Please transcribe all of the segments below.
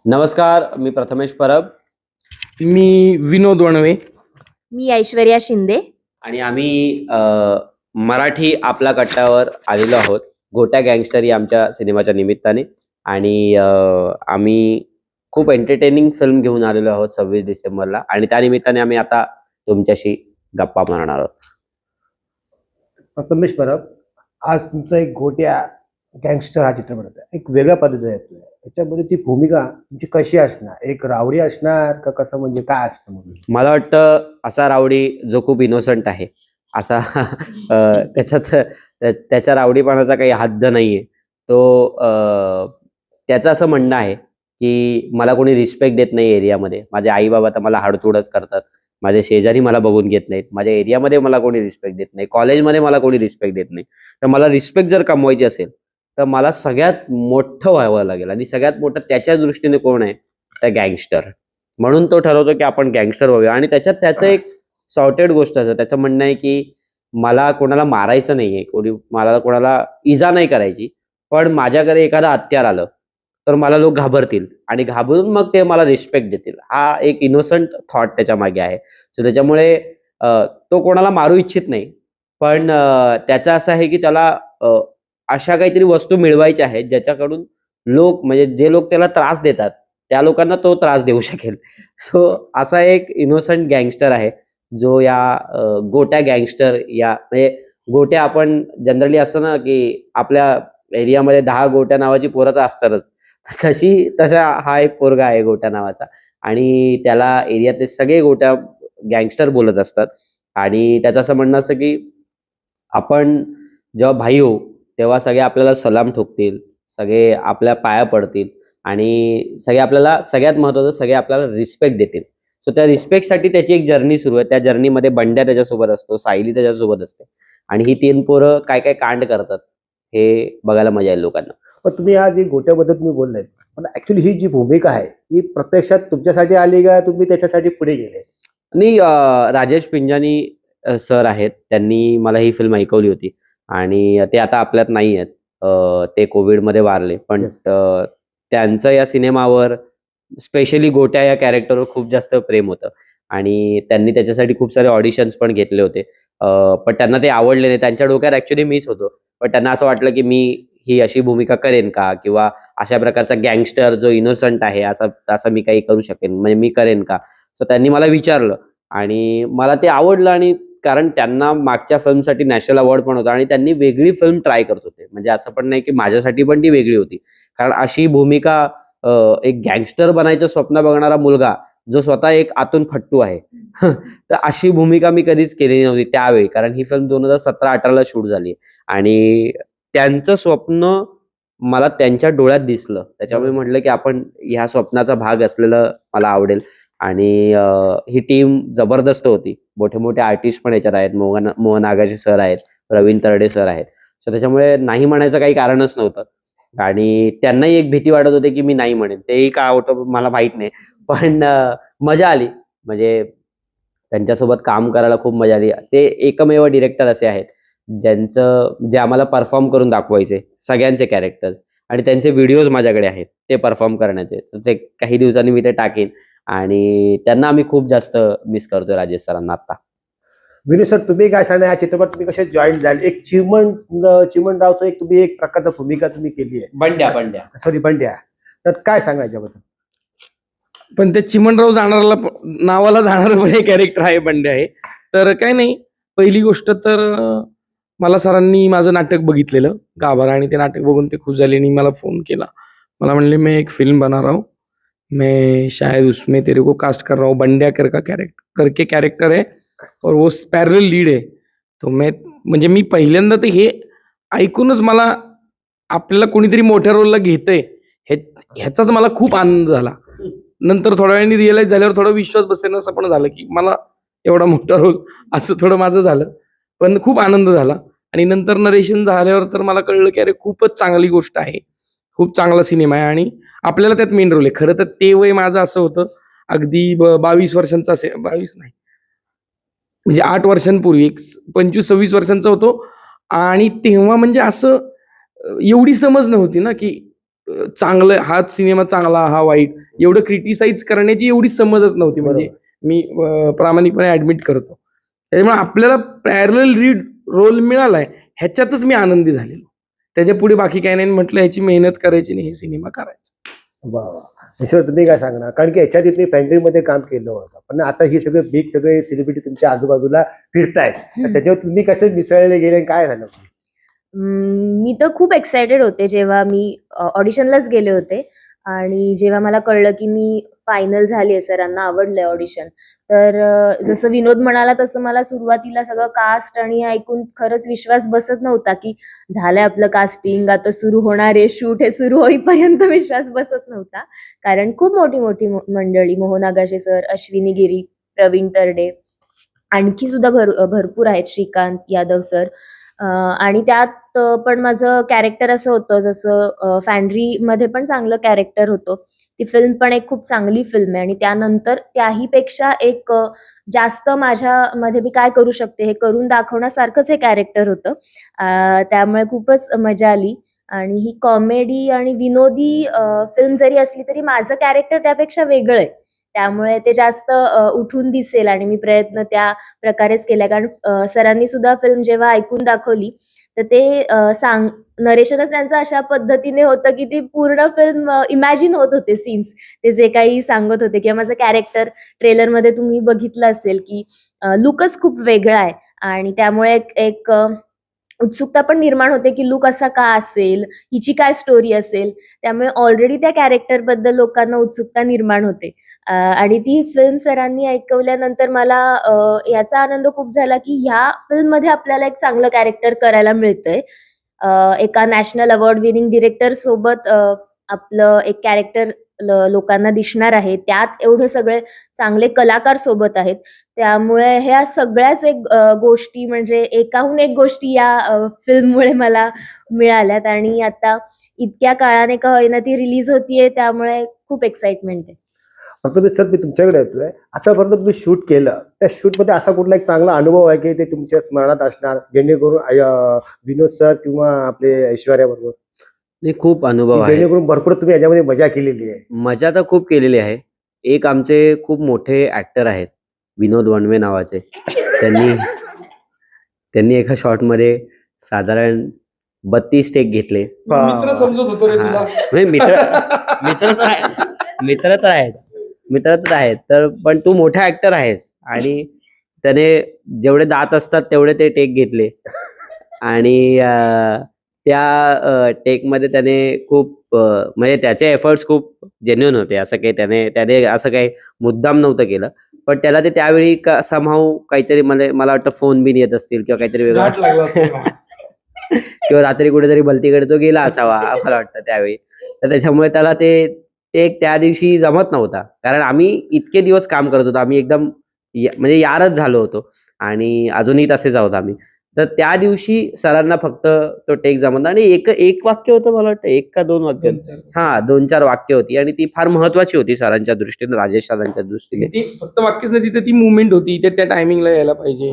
नमस्कार, मी प्रथमेश परब मी विनोद वणवे. मी ऐश्वर्या शिंदे. आणि आम्ही मराठी आपला कट्ट्यावर आलेलो आहोत. गोट्या गँगस्टर या आमच्या सिनेमाच्या निमित्ताने. आणि आम्ही खूप एंटरटेनिंग फिल्म घेऊन आलेलो आहोत 26 डिसेंबरला, आणि त्या निमित्ताने आम्ही आता तुमच्याशी गप्पा मारणार आहोत. प्रथमेश परब, आज तुमचा एक गोट्या गँगस्टर हा चित्रपट होता. एक वेगळ्या पद्धतीचा येतोय. याच्यामध्ये ती भूमिका तुमची कशी असणार? एक रावडी असणार का कसं, म्हणजे काय असतं म्हणून? मला वाटतं असा रावडी जो खूप इनोसंट आहे, असा त्याच्या रावडीपणाचा काही हद्द नाहीये. त्याचं असं म्हणणं आहे की मला कोणी रिस्पेक्ट देत नाही एरियामध्ये. माझे आई बाबा तर मला हाडतुडच करतात. माझे शेजारी मला बघून घेत नाहीत. माझ्या एरियामध्ये मला कोणी रिस्पेक्ट देत नाही. कॉलेजमध्ये मला कोणी रिस्पेक्ट देत नाही. तर मला रिस्पेक्ट जर कमवायची असेल तर मला सगळ्यात मोठं व्हावं लागेल, आणि सगळ्यात मोठं त्याच्या दृष्टीने कोण आहे? तर गँगस्टर. म्हणून तो ठरवतो की आपण गँगस्टर व्हावे. आणि त्याचं एक सॉर्टेड गोष्ट असं त्याचं म्हणणं आहे की मला कोणाला मारायचं नाहीये, मला कोणाला इजा नाही करायची, पण माझ्याकडे एखादं हत्यार आलं तर मला लोक घाबरतील, आणि घाबरून मग ते मला रिस्पेक्ट देतील. हा एक इनोसंट थॉट त्याच्या मागे आहे. सो त्याच्यामुळे तो कोणाला मारू इच्छित नाही, पण त्याचं असं आहे की त्याला अशा काहीतरी वस्तू मिळवायच्या आहेत ज्याच्याकडून म्हणजे जे लोक त्याला त्रास देतात त्या लोकांना तो त्रास देऊ शकेल. सो असा एक इनोसंट गँगस्टर आहे जो या गोट्या गँगस्टर या म्हणजे गोट्या आपण जनरली असतं ना की आपल्या एरियामध्ये 10 गोट्या नावाची पोरं तर असतातच. तसा हा एक पोरगा आहे गोट्या नावाचा, आणि त्याला एरियातले सगळे गोट्या गँगस्टर बोलत असतात. आणि त्याचं असं म्हणणं असं की आपण जेव्हा भाई होऊ तेव्हा सगळे आपल्याला सलाम ठोकतील, सगळे आपल्या पाया पडतील, आणि सगळ्यात महत्वाचं सगळे आपल्याला रिस्पेक्ट देतील. सो त्या रिस्पेक्टसाठी त्याची एक जर्नी सुरू आहे. त्या जर्नीमध्ये बंड्या त्याच्यासोबत असतो, सायली त्याच्यासोबत असते, आणि ही 3 पोरं काय काय कांड करतात हे बघायला मजा येईल लोकांना. पण तुम्ही आज एक गोट्याबद्दल तुम्ही बोललाय, पण ऍक्च्युली ही जी भूमिका आहे ही प्रत्यक्षात तुमच्यासाठी आली का तुम्ही त्याच्यासाठी पुढे गेले? आणि राजेश पिंजानी सर आहेत, त्यांनी मला ही फिल्म ऐकवली होती, आणि ते आता आपल्यात नाही आहेत. ते कोविडमध्ये वारले, पण Yes. त्यांचं या सिनेमावर स्पेशली गोट्या या कॅरेक्टरवर खूप जास्त प्रेम होतं, आणि त्यांनी त्याच्यासाठी खूप सारे ऑडिशन्स पण घेतले होते. पण त्यांना ते आवडले नाही. त्यांच्या डोक्यात ऍक्च्युली मीच होतो, पण त्यांना असं वाटलं की मी ही अशी भूमिका करेन का, किंवा अशा प्रकारचा गँगस्टर जो इनोसंट आहे असं मी काही करू शकेन, म्हणजे मी करेन का. सो त्यांनी मला विचारलं आणि मला ते आवडलं, आणि कारण त्यांना मागच्या फिल्मसाठी नॅशनल अवॉर्ड पण होता, आणि त्यांनी वेगळी फिल्म ट्राय करत होते. म्हणजे असं पण नाही की माझ्यासाठी पण ती वेगळी होती, कारण अशी भूमिका एक गँगस्टर बनायचं स्वप्न बघणारा मुलगा जो स्वतः एक आतून फट्टू आहे तर अशी भूमिका मी कधीच केलेली नव्हती त्यावेळी, कारण ही फिल्म 2017-18ला शूट झाली, आणि त्यांचं स्वप्न मला त्यांच्या डोळ्यात दिसलं. त्याच्यामुळे म्हटलं की आपण ह्या स्वप्नाचा भाग असलेलं मला आवडेल. आणि ही टीम जबरदस्त होती. मोठे मोठे आर्टिस्ट पण याच्यात आहेत. मोहन आगाशे सर आहेत, प्रवीण तरडे सर आहेत. सो त्याच्यामुळे नाही म्हणायचं काही कारणच नव्हतं, आणि त्यांनाही एक भीती वाटत होती की मी नाही म्हणेन. तेही का होतं मला माहित नाही, पण मजा आली. म्हणजे त्यांच्यासोबत काम करायला खूप मजा आली. ते एकमेव डिरेक्टर असे आहेत जे आम्हाला परफॉर्म करून दाखवायचे सगळ्यांचे कॅरेक्टर्स, आणि त्यांचे व्हिडिओज माझ्याकडे आहेत ते परफॉर्म करण्याचे. तर ते काही दिवसांनी मी ते टाकेन, आणि त्यांना आम्ही खूप जास्त मिस करतोय, राजेश सरांना आता. विनू सर, तुम्ही काय सांगणार? हा चित्रपट तुम्ही कसे जॉईन झाले? एक चिमणरावचं एक तुम्ही एक प्रकारची भूमिका तुम्ही केली आहे. बंड्या. तर काय सांगा याच्याबद्दल? पण ते चिमणराव नावाला जाणारं पण हे कॅरेक्टर आहे, बंडे आहे. तर काय नाही, पहिली गोष्ट तर मला सरांनी माझं नाटक बघितलेलं गाभारा, आणि ते नाटक बघून ते खुश झाले आणि मला फोन केला. मला म्हणले मैं एक फिल्म बना रहा हूँ, मैं शायद उसमें तेरे को कास्ट कर रहा हूँ, बंड्या करके कैरेक्टर है और वो पैरेलल लीड है. तो म्हणजे मी पहिल्यांदा तर हे ऐकूनच मला आपल्याला कोणीतरी मोठ्या रोलला घेतंय ह्याचाच मला खूप आनंद झाला. नंतर थोड्या वेळाने रिअलाइज झाल्यावर थोडा विश्वास बसेन असं पण झालं की मला एवढा मोठा रोल, असं थोडं माझं झालं, पण खूप आनंद झाला. आणि नंतर नरेशन झाल्यावर तर मला कळलं की अरे खूपच चांगली गोष्ट आहे, खूप चांगला सिनेमा आहे, आणि आपल्याला त्यात मेन रोल आहे. खरं तर ते वय माझं असं होतं, अगदी 22 वर्षांचा असेल, 22 नाही म्हणजे 8 वर्षांपूर्वी, 25-26 वर्षांचा होतो. आणि तेव्हा म्हणजे असं एवढी समज नव्हती ना की चांगलं, हा सिनेमा चांगला, हा वाईट, एवढं क्रिटिसाइज करण्याची एवढी समजच नव्हती. म्हणजे मी प्रामाणिकपणे ऍडमिट करतो. त्याच्यामुळे आपल्याला पॅरलल रीड रोल मिळालाय, ह्याच्यातच मी आनंदी झालेलो. त्याच्या पुढे बाकी काही नाही. म्हटलं ह्याची मेहनत करायची नाही, हे सिनेमा करायचा. वा वा. ईश्वर, तुम्ही काय सांगणार? कारण की याच्यात तुम्ही फॅन्ड्रीमध्ये काम केलं होतं, पण आता ही सगळे सेलिब्रिटी तुमच्या आजूबाजूला फिरतायत, तर त्याच्यावर तुम्ही कसे मिसळले गेले आणि काय झालं? मी तर खूप एक्सायटेड होते जेव्हा मी ऑडिशनलाच गेले होते आणि जेव्हा मला कळलं की मी फायनल झाली, सरांना आवडलंय ऑडिशन. तर जसं विनोद म्हणाला तसं मला सुरुवातीला सगळं कास्ट आणि हे ऐकून खरंच विश्वास बसत नव्हता की झालंय आपलं कास्टिंग, आता सुरू होणार आहे शूट. हे सुरू होईपर्यंत विश्वास बसत नव्हता. कारण खूप मोठी मोठी मंडळी, मोहन आगाशे सर, अश्विनी गिरी, प्रवीण तरडे, आणखी सुद्धा भरपूर आहेत, श्रीकांत यादव सर. आणि त्यात पण माझं कॅरेक्टर असं होतं जसं फॅन्ड्रीमध्ये पण चांगलं कॅरेक्टर होतं. ती फिल्म पण एक खूप चांगली फिल्म आहे आणि त्यानंतर त्याहीपेक्षा एक जास्त माझ्यामध्ये मी काय करू शकते हे करून दाखवण्यासारखंच हे कॅरेक्टर होतं. त्यामुळे खूपच मजा आली आणि ही कॉमेडी आणि विनोदी फिल्म जरी असली तरी माझं कॅरेक्टर त्यापेक्षा वेगळं आहे. त्यामुळे ते जास्त उठून दिसेल आणि मी प्रयत्न त्या प्रकारेच केला. कारण सरांनी सुद्धा फिल्म जेव्हा ऐकून दाखवली तर ते नरेशनच त्यांचं अशा पद्धतीने होतं की ती पूर्ण फिल्म इमॅजिन होत होते सीन्स. ते जे काही सांगत होते किंवा माझं कॅरेक्टर ट्रेलरमध्ये तुम्ही बघितलं असेल की लुकच खूप वेगळा आहे आणि त्यामुळे एक उत्सुकता पण निर्माण होते की लूक असा का असेल, हिची काय स्टोरी असेल. त्यामुळे ऑलरेडी त्या कॅरेक्टरबद्दल लोकांना उत्सुकता निर्माण होते. आणि ती फिल्म सरांनी ऐकवल्यानंतर मला याचा आनंद खूप झाला की ह्या फिल्ममध्ये आपल्याला एक चांगलं कॅरेक्टर करायला मिळतंय. एका नॅशनल अवॉर्ड विनिंग डिरेक्टर सोबत आपलं एक कॅरेक्टर लोकांना दिसणार आहे. त्यात एवढे सगळे चांगले कलाकार सोबत आहेत. त्यामुळे ह्या सगळ्याच एक गोष्टी म्हणजे एकाहून एक गोष्टी या फिल्ममुळे मला मिळाल्यात आणि आता इतक्या काळाने का होईना ती रिलीज होतीये, त्यामुळे खूप एक्साइटमेंट आहे. फक्त मी तुमच्याकडे येतोय, आतापर्यंत तुम्ही शूट केलं, त्या शूटमध्ये असा कुठला एक चांगला अनुभव आहे की ते तुमच्या स्मरणात असणार, जेणेकरून विनोद सर किंवा आपले ऐश्वर्या बरोबर, नाही, खूप अनुभव आहे. जेणेकरून भरपूर तुम्ही याच्यामध्ये मजा केलेली आहे? मजा तर खूप केलेली आहे. एक आमचे खूप मोठे ऍक्टर आहेत, विनोद वणवे नावाचे. त्यांनी त्यांनी एका शॉटमध्ये साधारण 32 टेक घेतले. मित्र समजत होतो रे हा. तुला. म्हणजे मित्र तर आहे, मित्र तर आहेत. तर पण तू मोठा ऍक्टर आहेस आणि त्याने जेवढे दात असतात तेवढे ते टेक घेतले आणि त्या टेकमध्ये त्याने खूप म्हणजे त्याचे एफर्ट्स खूप जेन्युइन होते. असं काही त्याने असं काही मुद्दाम नव्हतं केलं. पण त्याला ते त्यावेळी समहाऊ काहीतरी मला वाटतं फोन बिन येत असतील किंवा काहीतरी वेगळं घाट लागला असेल. किंवा रात्री कुठेतरी भलतीकडे तो गेला असावा मला वाटतं त्यावेळी. तर त्याच्यामुळे त्याला ते टेक त्या दिवशी जमत नव्हता. कारण आम्ही इतके दिवस काम करत होतो. आम्ही एकदम म्हणजे यारच झालो होतो आणि अजूनही तसेच आहोत आम्ही. तर त्या दिवशी सरांना फक्त तो टेक जमत आणि एक वाक्य होतं मला वाटतं, 1 का 2 वाक्य. हां, 2-4 वाक्य होती आणि ती फार महत्वाची होती सरांच्या दृष्टीने, राजेश सरांच्या दृष्टीने. ती फक्त वाक्यच नाही, तिथे ती मुवमेंट होती. ते त्या टायमिंगला यायला पाहिजे.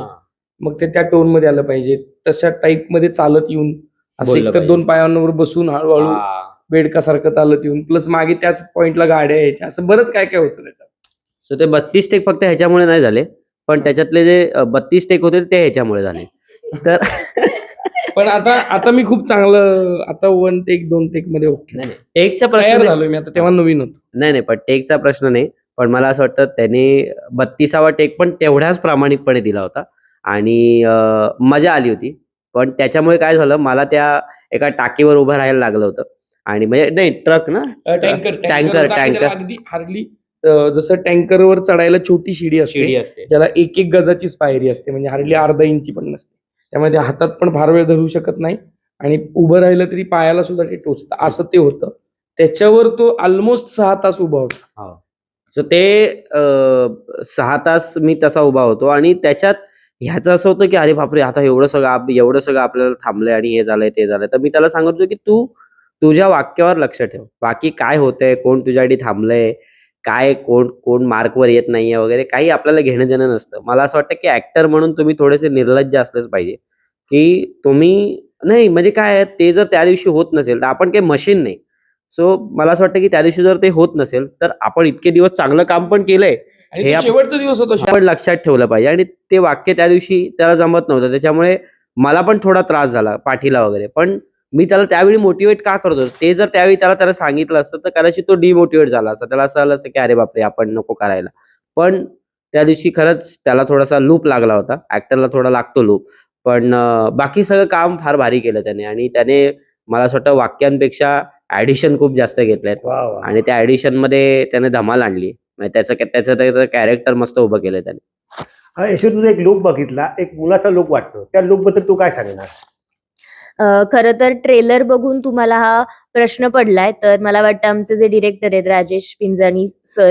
मग ते त्या टोन मध्ये आलं पाहिजे. तशा टाईप मध्ये चालत येऊन असं बोललं एकतर पाहिजे. 2 पायांवर बसून हळूहळू बेडकासारखं चालत येऊन, प्लस मागे त्याच पॉइंटला गाड्या यायच्या, असं बरंच काय काय होतं त्याच्यात. सो ते 32 टेक फक्त ह्याच्यामुळे नाही झाले. पण त्याच्यातले जे 32 टेक होते ते ह्याच्यामुळे झाले. तर पण आता मी खूप चांगलं आता 1 टेक 2 टेक मध्ये ओके नाही, टेकचा प्रश्न तयार नाही. झालोय मी आता. तेव्हा नवीन होतो. नाही, पण टेकचा प्रश्न नाही. पण मला असं वाटतं त्याने 32वा टेक पण तेवढ्याच प्रामाणिकपणे दिला होता आणि मजा आली होती. पण त्याच्यामुळे काय झालं, मला त्या एका टाकीवर उभं राहायला लागलं होतं आणि म्हणजे नाही, ट्रक ना, टँकर टँकर अगदी हार्डली जसं टँकरवर चढायला छोटी शिडी शिडी असते, असते. ज्याला 1-1 गजाचीच पायरी असते, म्हणजे हार्डली अर्धा इंची पण नसते. त्यामुळे ते हातात पण फार वेळ धरू शकत नाही आणि उभं राहिलं तरी पायाला सुद्धा ते टोचतं, असं ते होतं. त्याच्यावर तो ऑलमोस्ट 6 तास उभा होता. सो ते 6 तास मी तसा उभा होतो आणि त्याच्यात ह्याचं असं होतं की अरे बापरे, आता एवढं सगळं आपल्याला थांबलंय आणि हे झालंय ते झालंय. तर मी त्याला सांगत होतो की तू तुझ्या वाक्यावर लक्ष ठेव. बाकी काय होतंय, कोण तुझ्यासाठी थांबलंय, काय कोण मार्कवर येत नाहीये वगैरे काही आपल्याला घेणं देणं नसतं. मला असं वाटतं की ऍक्टर म्हणून तुम्ही थोडेसे निर्लज्ज असलेच पाहिजे, की तुम्ही नाही म्हणजे काय आहे, ते जर त्या दिवशी होत नसेल तर आपण काही मशीन नाही. सो मला असं वाटतं की त्या दिवशी जर ते होत नसेल तर आपण इतके दिवस चांगलं काम पण केलंय आणि हे तो आपण- शेवटचा दिवस होता आपण लक्षात ठेवलं पाहिजे. आणि ते वाक्य त्या दिवशी त्याला जमत नव्हतं, त्याच्यामुळे मला पण थोडा त्रास झाला पाठीला वगैरे. पण मी त्याला त्यावेळी मोटिवेट का करतो, ते जर त्यावेळी त्याला सांगितलं असतं तर कदाचित तो डिमोटिवेट झाला असता. त्याला असं आलं असतं की अरे बापरे आपण नको करायला. पण त्या दिवशी खरंच त्याला थोडासा लूप लागला होता. ऍक्टरला थोडा लागतो लूप. पण बाकी सगळं काम फार भारी केलं त्याने. आणि त्याने मला असं वाटतं वाक्यांपेक्षा ऍडिशन खूप जास्त घेतलेत. वा वा. आणि त्या ऍडिशन मध्ये त्याने धमाल आणली. म्हणजे त्याचं कॅरेक्टर मस्त उभं केलं त्याने. हा यशवंत, तुझा एक लुक बघितला, एक मुलाचा लुक वाटतो, त्या लुक बद्दल तू काय सांगणार? खरं तर ट्रेलर बघून तुम्हाला हा प्रश्न पडलाय, तर मला वाटतं आमचे जे डिरेक्टर आहेत राजेश पिंजाणी सर,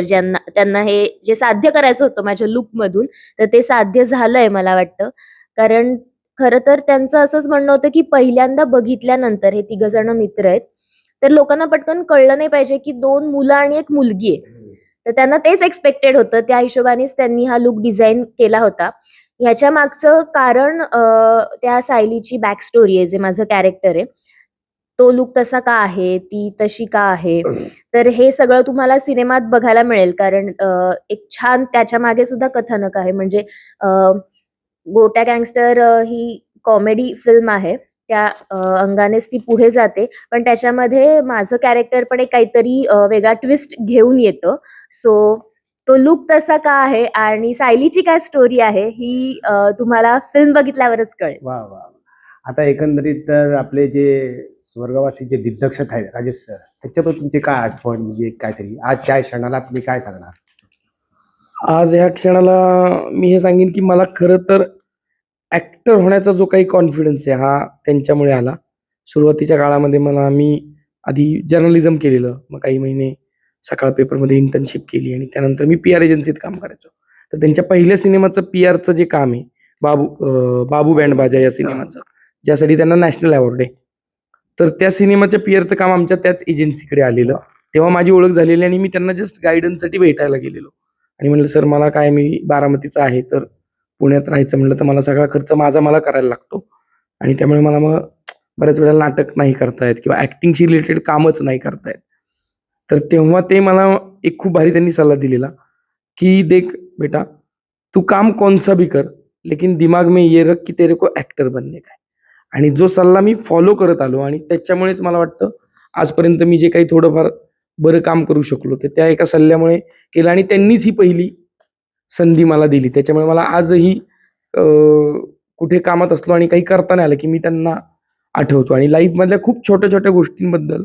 त्यांना हे जे साध्य करायचं होतं माझ्या लूकमधून, तर ते साध्य झालंय मला वाटतं. कारण खरं तर त्यांचं असंच म्हणणं होतं, की पहिल्यांदा बघितल्यानंतर हे तिघं जण मित्र आहेत, तर लोकांना पटकन कळलं नाही पाहिजे, की 2 मुलं आणि 1 मुलगी आहे. तर त्यांना तेच एक्सपेक्टेड होतं. त्या हिशोबानेच त्यांनी हा लूक डिझाइन केला होता. ह्याच्या मागचं कारण त्या सायलीची बॅक स्टोरी आहे, जे माझं कॅरेक्टर आहे. तो लूक तसा का आहे? ती तशी का आहे? तर हे सगळं तुम्हाला सिनेमात बघायला मिळेल. कारण एक छान त्याच्या मागे सुद्धा कथानक आहे. म्हणजे अ, गोट्या गँगस्टर ही कॉमेडी फिल्म आहे. त्या अंगानेच ती पुढे जाते. पण त्याच्यामध्ये माझं कॅरेक्टर पण एक काहीतरी वेगळा ट्विस्ट घेऊन येतं. सो तो लूक तसा का आहे आणि सायलीची काय स्टोरी आहे ही तुम्हाला फिल्म बघितल्यावरच कळेल. वा वा. आता एकंदरीत तर आपले जे स्वर्गवासी जे दिग्दर्शक आहेत राजेश सर, त्याच्याबद्दल तुमची काय आठवण, म्हणजे काहीतरी आजच्या क्षणाला तुम्ही काय सांगणार? आज ह्या क्षणाला मी हे सांगेन की मला खरं तर ऍक्टर होण्याचा जो काही कॉन्फिडन्स आहे हा त्यांच्यामुळे आला. सुरुवातीच्या काळामध्ये मी आधी जर्नलिझम केलेलं, मग काही महिने सकाळ पेपरमध्ये इंटर्नशिप केली आणि त्यानंतर मी PR एजन्सीत काम करायचो. तर त्यांच्या पहिल्या सिनेमाचं PRचं जे काम आहे, बाबू बँड या सिनेमाचं, ज्यासाठी त्यांना नॅशनल अवॉर्ड आहे. तर त्या सिनेमाच्या PRचं काम आमच्या त्याच एजन्सीकडे आलेलं. तेव्हा माझी ओळख झालेली आणि मी त्यांना जस्ट गायडन्ससाठी भेटायला गेलेलो आणि म्हटलं, "सर मला काय, मी बारामतीचा आहे, तर पुण्यात राहायचं म्हटलं तर मला सगळा खर्च मला करायला लागतो आणि त्यामुळे मला मग बऱ्याच वेळेला नाटक नाही करता येत किंवा ॲक्टिंगशी रिलेटेड कामच नाही करता येत." तर तेव्हा ते मला एक खूप भारी त्यांनी सल्ला दिलेला, की "देख बेटा, तू काम कौन-सा भी कर, लेकिन दिमाग में ये रख की तेरे को एक्टर बनने का है." आणि जो सल्ला मी फॉलो करत आलो आणि त्याच्यामुळेच मला वाटतं आजपर्यंत मी जे काही थोडंफार बरं काम करू शकलो, ते त्या एका सल्ल्यामुळे केलं आणि त्यांनीच ही पहिली संधी मला दिली. त्याच्यामुळे मला आजही कुठे कामात असलो आणि काही करता नाही आलं, की मी त्यांना आठवतो आणि लाईफमधल्या खूप छोट्या-छोट्या गोष्टींबद्दल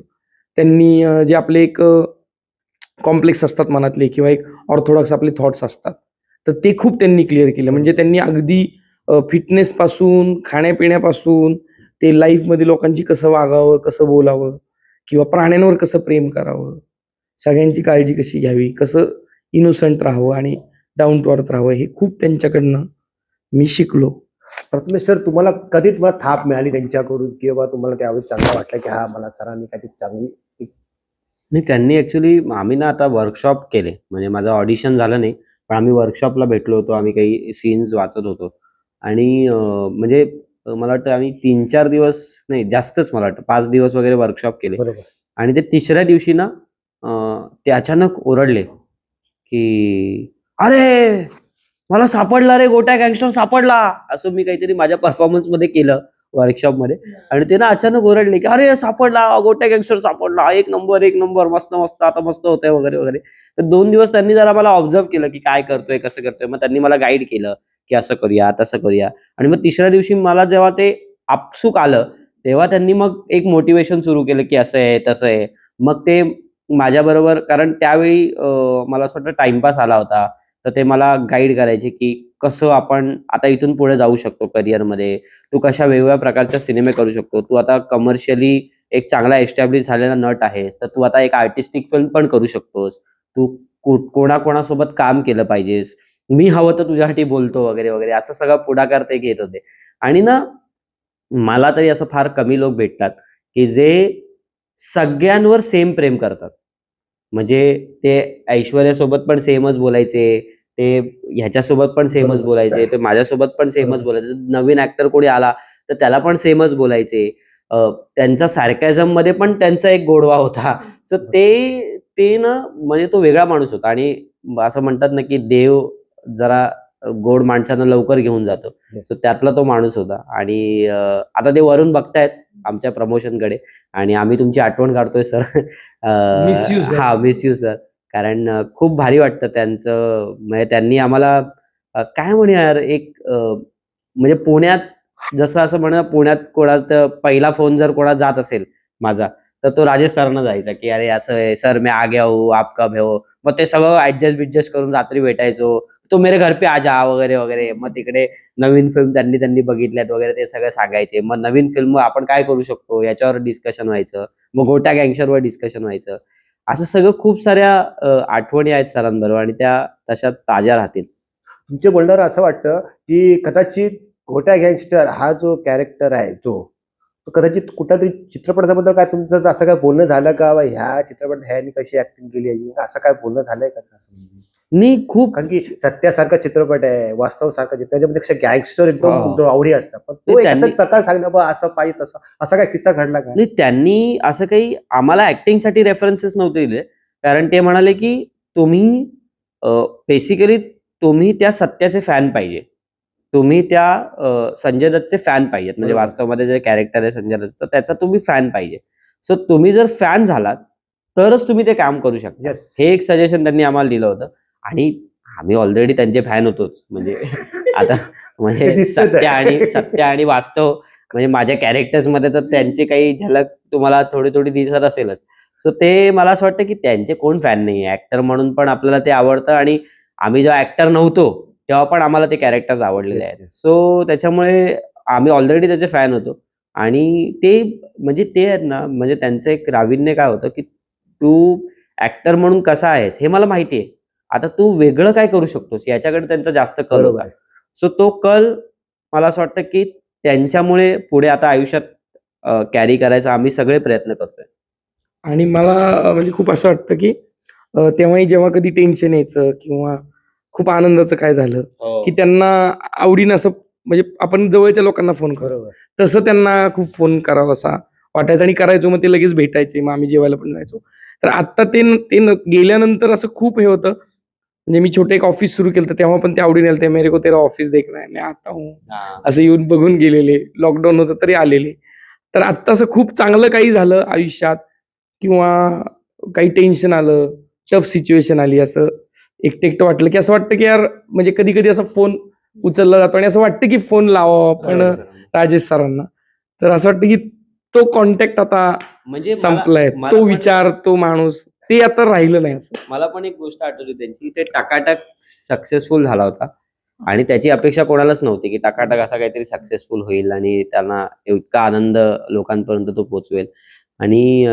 त्यांनी जे आपले एक कॉम्प्लेक्स असतात मनातले किंवा एक ऑर्थोडॉक्स आपले थॉट्स असतात, तर ते खूप त्यांनी क्लिअर केलं. म्हणजे त्यांनी अगदी फिटनेसपासून, खाण्यापिण्यापासून, ते लाईफमध्ये लोकांशी कसं वागावं, कसं बोलावं किंवा प्राण्यांवर कसं प्रेम करावं, सगळ्यांची काळजी कशी घ्यावी, कसं इनोसंट राहावं आणि डाऊन टू अर्थ राहावं, हे खूप त्यांच्याकडनं मी शिकलो. प्रथमेश सर, तुम्हाला थाप मिळाली त्यांच्याकडून, किंवा तुम्हाला त्यावेळेस चांगलं वाटलं की हा मला सरांनी काहीतरी चांगली नाही, त्यांनी ऍक्च्युली आम्ही ना आता वर्कशॉप केले. म्हणजे माझं ऑडिशन झालं नाही, पण आम्ही वर्कशॉपला भेटलो होतो. आम्ही काही सीन्स वाचत होतो आणि म्हणजे मला वाटतं आम्ही 3-4 दिवस, नाही जास्तच, मला वाटतं 5 दिवस वगैरे वर्कशॉप केले. बरोबर. आणि ते तिसऱ्या दिवशी ना ते अचानक ओरडले, की "अरे! मला सापडला रे, गोट्या गँगस्टर सापडला!" असं मी काहीतरी माझ्या परफॉर्मन्समध्ये केलं वर्कशॉपमध्ये. आणि ते ना अचानक ओरडले, की "अरे सापडला, गोट्या गँगस्टर सापडला! एक नंबर, एक नंबर! मस्त, मस्त! आता मस्त होतंय" वगैरे, वगैरे. तर 2 दिवस त्यांनी जरा मला ऑब्झर्व्ह केलं, की काय करतोय, कसं करतोय. मग त्यांनी मला गाईड केलं, की असं करूया, तसं करूया. आणि मग तिसऱ्या दिवशी मला जेव्हा ते आपसूक आलं, तेव्हा त्यांनी मग एक मोटिव्हेशन सुरू केलं, की असं आहे, तसं आहे. मग ते माझ्याबरोबर, कारण त्यावेळी मला असं वाटतं टाईमपास आला होता. तर ते मला गाईड करायचे, की कसं आपण आता इथून पुढे जाऊ शकतो करिअरमध्ये. तू कशा वेगवेगळ्या प्रकारच्या सिनेमे करू शकतो. तू आता कमर्शियली एक चांगला एस्टॅब्लिश झालेला नट आहेस, तर तू आता एक आर्टिस्टिक फिल्म पण करू शकतोस. तू कोणाकोणासोबत काम केलं पाहिजेस. मी हवं तर तुझ्यासाठी बोलतो वगैरे, वगैरे. असं सगळं पुढाकार ते घेत होते. आणि ना मला तरी असं फार कमी लोक भेटतात, की जे सगळ्यांवर सेम प्रेम करतात. म्हणजे ते ऐश्वर्यासोबत पण सेमच बोलायचे, ते ह्याच्यासोबत पण सेमच बरोबर. बोलायचे, ते माझ्यासोबत पण सेमच बरोबर. बोलायचे. नवीन ॲक्टर कोणी आला, तर त्याला पण सेमच बोलायचे. त्यांचा सार्कॅझम मध्ये पण त्यांचा एक गोडवा होता. सो ते ना म्हणजे तो वेगळा माणूस होता. आणि असं म्हणतात ना की देव जरा गोड माणसांना लवकर घेऊन जातो. Yes. सो त्यातला तो माणूस होता. आणि आता ते वरून बघतायत आमच्या प्रमोशनकडे आणि आम्ही तुमची आठवण काढतोय सर. Miss you, sir. हा, मिस यू सर. कारण खूप भारी वाटतं त्यांचं, म्हणजे त्यांनी आम्हाला काय म्हणू यार, एक म्हणजे पुण्यात जसं असं म्हणा, पुण्यात कोणाचा पहिला फोन जर कोणा जात असेल माझा, तर तो राजेश सरांना जायचा की अरे असं आहे सर, मैं आ गया हूँ, आप कब है हो. मग ते सगळं ऍडजस्ट करून रात्री भेटायचो. तो मेरे घर पे आ जा वगैरे वगैरे. मग तिकडे नवीन फिल्म त्यांनी बघितल्यात वगैरे ते सगळं सांगायचे. मग नवीन फिल्म आपण काय करू शकतो याच्यावर डिस्कशन व्हायचं. मग गोट्या गँगस्टरवर डिस्कशन व्हायचं. असं सगळं खूप साऱ्या आठवणी आहेत सरांबरोबर आणि त्या तशा ताज्या राहतील. तुमच्या बोलण्यावर असं वाटतं की कदाचित गोट्या गँगस्टर हा जो कॅरेक्टर आहे तो कदाचित कुठल्यातरी चित्रपटाबद्दल काय तुमचं असं काय बोलणं झालं का, बा ह्या चित्रपटात ह्यानी कशी ऍक्टिंग केली आहे, असं काय बोलणं झालंय का असं? नाही, खूप कारण की सत्यासारखा चित्रपट आहे, वास्तव सारखा चित्रपट, त्याच्यामध्ये गँगस्टर एकदम हा. आवडी असतात, पण तो नाही, एक असा त्यांनी- प्रकार सांगणं बा असं पाहिजे तसं, असा काय किस्सा घडला का? नाही, त्यांनी असं काही आम्हाला ऍक्टिंगसाठी रेफरन्सेस नव्हते दिले. कारण ते म्हणाले की तुम्ही बेसिकली तुम्ही त्या सत्याचे फॅन पाहिजे. तुम्ही त्या संजय दत्तचे फॅन पाहिजेत. म्हणजे बरोबर. वास्तवामध्ये जे कॅरेक्टर आहे संजय दत्तचं त्याचा तुम्ही फॅन पाहिजे. सो तुम्ही जर फॅन झालात तरच तुम्ही ते काम करू शकता. Yes. हे एक सजेशन त्यांनी आम्हाला दिलं होतं. आणि आम्ही ऑलरेडी त्यांचे फॅन होतोच. म्हणजे आता ते म्हणजे दिसतंच आहे. सत्य आणि वास्तव म्हणजे माझ्या कॅरेक्टर्स मध्ये तर त्यांची काही झलक तुम्हाला थोडी थोडी दिसत असेलच. सो ते मला असं वाटतं की त्यांचे कोण फॅन नाही. ऍक्टर म्हणून पण आपल्याला ते आवडतं आणि आम्ही जेव्हा ऍक्टर नव्हतो तेव्हा पण आम्हाला ते कॅरेक्टर्स आवडलेले Yes, आहेत. yes. सो त्याच्यामुळे आम्ही ऑलरेडी त्याचे फॅन होतो. आणि ते म्हणजे ते आहेत ना, म्हणजे त्यांचं एक नाविन्य काय होतं की तू ऍक्टर म्हणून कसा आहेस हे मला माहिती आहे. आता तू वेगळं काय करू शकतोस याच्याकडे त्यांचा जास्त कल बरोबर होता. आहे. सो तो कल मला असं वाटतं की त्यांच्यामुळे पुढे आता आयुष्यात कॅरी करायचा आम्ही सगळे प्रयत्न करतोय. आणि मला म्हणजे खूप असं वाटतं की तेव्हाही जेव्हा कधी टेन्शन यायचं किंवा खूप आनंदाचं काय झालं की त्यांना आवडीनं असं म्हणजे आपण जवळच्या लोकांना फोन करतो बरोबर. तसं त्यांना खूप फोन करावा असा वाटायचा आणि करायचो. मग ते लगेच भेटायचे, मग आम्ही जेवायला पण जायचो. तर आत्ता गेल्यानंतर असं खूप हे होतं. म्हणजे मी छोटं एक ऑफिस सुरू केलं तेव्हा पण ते आवडीने आले, मेरे को तेरा ऑफिस देखना है, मैं आता हूँ, असं येऊन बघून गेलेले. लॉकडाऊन होतं तरी आलेले. तर आत्ता असं खूप चांगलं काही झालं आयुष्यात किंवा काही टेन्शन आलं, टफ सिच्युएशन आली, असं एकटं वाटलं की असं वाटतं की यार म्हणजे कधी-कधी असा फोन उचलला जातो आणि असं वाटतं की फोन लावावा पण राजेश सरांना. तर असं वाटतं की तो कॉन्टॅक्ट आता म्हणजे संपलाय. मला तो पण- विचार, तो माणूस ते आता राहिलं नाही असं. मला पण एक गोष्ट आठवली त्यांची. ते टकाटक सक्सेसफुल झाला होता आणि त्याची अपेक्षा कोणालाच नव्हती की टकाटक असा काहीतरी सक्सेसफुल होईल आणि त्यांना इतका आनंद लोकांपर्यंत तो पोहोचवेल. आणि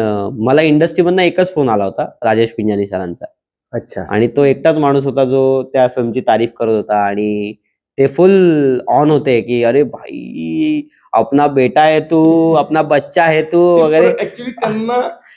मला इंडस्ट्रीमधनं एकच फोन आला होता राजेश पिंजानी सरांचा. अच्छा. आणि तो एकटाच माणूस होता जो त्या फिल्मची तारीफ करत होता आणि ते फुल ऑन होते की अरे भाई, अपना बेटा है तू, अपना बच्चा है तू वगैरे. ऍक्च्युली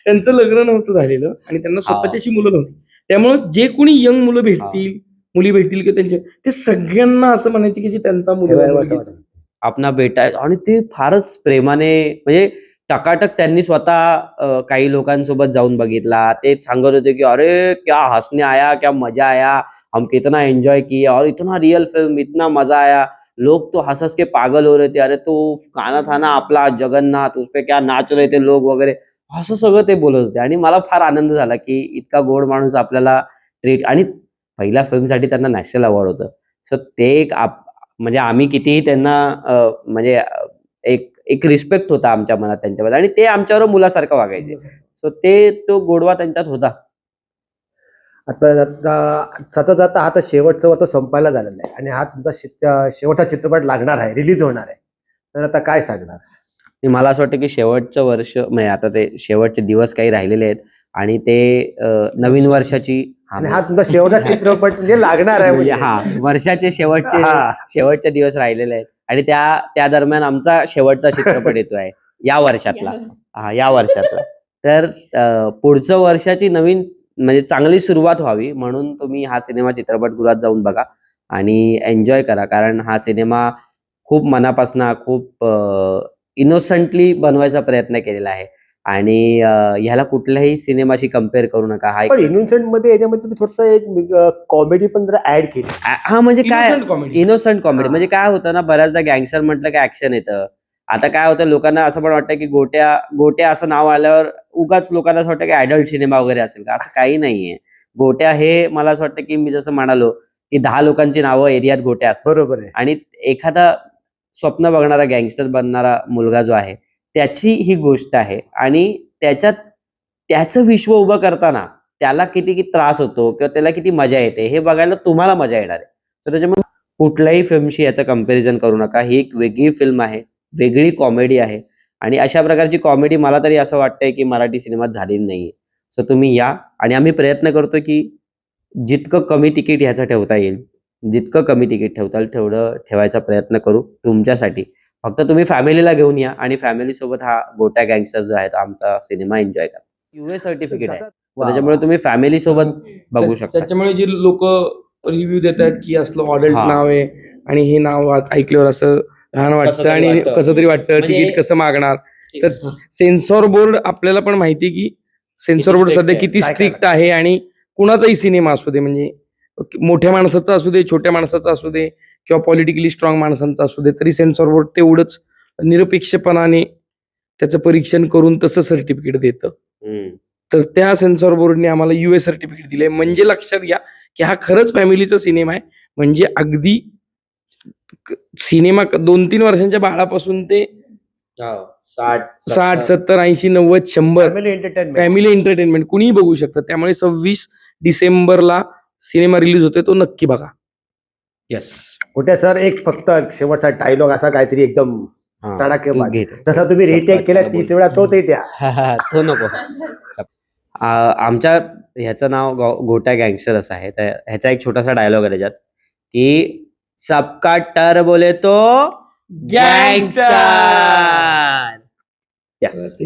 त्यांचं लग्न नव्हतं झालेलं आणि त्यांना हा. स्वतःची अशी मुलं नव्हती. त्यामुळे जे कोणी यंग मुलं भेटतील, मुली भेटतील किंवा त्यांचे ते सगळ्यांना असं म्हणायचे की जे त्यांचा मुलगा ठेवावं असं मुलगीच. वाटतं. आपला बेटा आहे. आणि ते फारच प्रेमाने म्हणजे टकाटक त्यांनी स्वतः काही लोकांसोबत जाऊन बघितला. ते सांगत होते की अरे क्या हंसने आया, क्या मजा आया, हम कितना एंजॉय किए और इतना रियल फिल्म, इतना मजा आया. लोग तो हंस हंस के पागल हो रहे थे. अरे तो गाना था ना आपला जगन्नाथ, उस पे क्या नाच रहे थे लोग वगैरे. असं सगळं ते बोलत होते आणि मला फार आनंद झाला की इतका गोड माणूस आपल्याला ट्रीट. आणि पहिल्या फिल्मसाठी त्यांना नॅशनल अवॉर्ड होतं. सो ते एक म्हणजे आम्ही कितीही त्यांना म्हणजे एक रिस्पेक्ट होता आमच्या मनात त्यांच्याबद्दल आणि ते आमच्यावर मुलासारखं वागायचे. सो तो गोडवा त्यांच्यात होता. आता जाता जाता हा तर शेवटचा वर्ष संपायला झालेला आहे आणि हा तुमचा शेवटचा चित्रपट लागणार आहे, रिलीज होणार आहे. तर आता काय सांगणार? आणि मला असं वाटतं की शेवटचं वर्ष म्हणजे आता ते शेवटचे दिवस काही राहिलेले आहेत आणि ते नवीन वर्षाची आणि हा तुमचा शेवटचा चित्रपट म्हणजे लागणार आहे म्हणजे म्हणजे. वर्षाचे हा. शेवटचे दिवस राहिलेले आहेत आणि त्या दरम्यान आमचा शेवटचा चित्रपट येतोय या वर्षातला. या वर्षातला. तर पुढचं वर्षाची नवीन म्हणजे चांगली सुरुवात व्हावी म्हणून तुम्ही हा सिनेमा चित्रपटगृहात जाऊन बघा आणि एन्जॉय करा. कारण हा सिनेमा खूप मनापासनं खूप इनोसंटली बनवायचा प्रयत्न केलेला आहे आणि ह्याला कुठल्याही सिनेमाशी कम्पेअर करू नका. हा पण इनोसेंट मध्ये याच्यामध्ये तुम्ही थोडस एक कॉमेडी पण जरा ऍड केली. हा म्हणजे काय Innocent comedy. इनोसंट कॉमेडी हा. म्हणजे काय होतं ना, बऱ्याचदा गँगस्टर म्हटलं की ऍक्शन येतं. आता काय होतं, लोकांना असं पण वाटतं की गोट्या असं नाव आल्यावर उगाच लोकांना असं वाटतं की ऍडल्ट सिनेमा वगैरे असेल का, असं काही नाहीये. गोट्या हे मला असं वाटतं की मी जसं म्हणालो की 10 लोकांची नावं एरियात गोट्या असतात बरोबर आहे. आणि एखादा स्वप्न बघणारा गँगस्टर बनणारा मुलगा जो आहे त्याची ही गोष्ट आहे आणि त्याचं विश्व उभं करताना त्याला किती त्रास होतो किंवा त्याला किती मजा येते हे बघायला तुम्हाला मजा येणार आहे. तर त्याच्यामुळे कुठल्याही फिल्मशी याचं कंपॅरिझन करू नका. ही एक वेगळी फिल्म आहे, वेगळी कॉमेडी आहे आणि अशा प्रकारची कॉमेडी मला तरी असं वाटतंय की मराठी सिनेमात झालेली नाहीये. सो तुम्ही या आणि आम्ही प्रयत्न करतो की जितकं कमी तिकीट ह्याचं ठेवता येईल, जितकं कमी तिकीट ठेवता येईल तेवढं ठेवायचा प्रयत्न करू तुमच्यासाठी. फक्त तुम्ही फॅमिलीला घेऊन या आणि फॅमिली सोबत हा गोट्या गँगस्टर जो आहे तो आमचा सिनेमा एन्जॉय करा. UA सर्टिफिकेट आहे. तर त्याच्यामुळे तुम्ही फॅमिली सोबत बघू शकता. त्याच्यामुळे जे लोक रिव्ह्यू देतात की असलं ऑडल्ट हा. नाव आहे आणि हे नाव ऐकल्यावर असं घाण कसं वाटतं तरी आणि वाटतं. कसं तरी वाटतं, म्हणजे- तिकीट कसं मागणार. तर सेन्सॉर बोर्ड आपल्याला पण माहिती आहे की सेन्सॉर बोर्ड strict सध्या आहे. किती काय स्ट्रिक्ट आहे आणि कुणाचाही सिनेमा असू दे, म्हणजे मोठ्या माणसाचा असू दे, छोट्या माणसाचा असू दे किंवा पॉलिटिकली स्ट्रॉंग माणसांचा असू दे, तरी सेन्सॉर बोर्ड तेवढंच निरपेक्षपणाने त्याचं परीक्षण करून तसं सर्टिफिकेट देतं. हम्म. तर त्या सेन्सॉर बोर्डने आम्हाला UA सर्टिफिकेट दिले. म्हणजे लक्षात घ्या की हा खरंच फॅमिलीचा सिनेमा आहे. म्हणजे अगदी सिनेमा 2-3 वर्षांच्या बाळापासून ते 60, 60, 70, 80, 90, 100 फॅमिली एंटरटेनमेंट. फॅमिली एंटरटेनमेंट कुणीही बघू शकतं. त्यामुळे 26 डिसेंबरला सिनेमा रिलीज होतोय, तो नक्की बघा. येस. कुठे सर एक फक्त शेवटचा डायलॉग असा काहीतरी एकदम तडाखेबाज. घे. जसा तुम्ही रिटेक केला 30 वेळा तो ते द्या. तो नको. आमच्या ह्याचं नाव गोट्या गँगस्टर असं आहे. तर ह्याचा एक छोटासा डायलॉग आहे त्याच्यात की सबका टर बोले तो गँगस्टर. येस.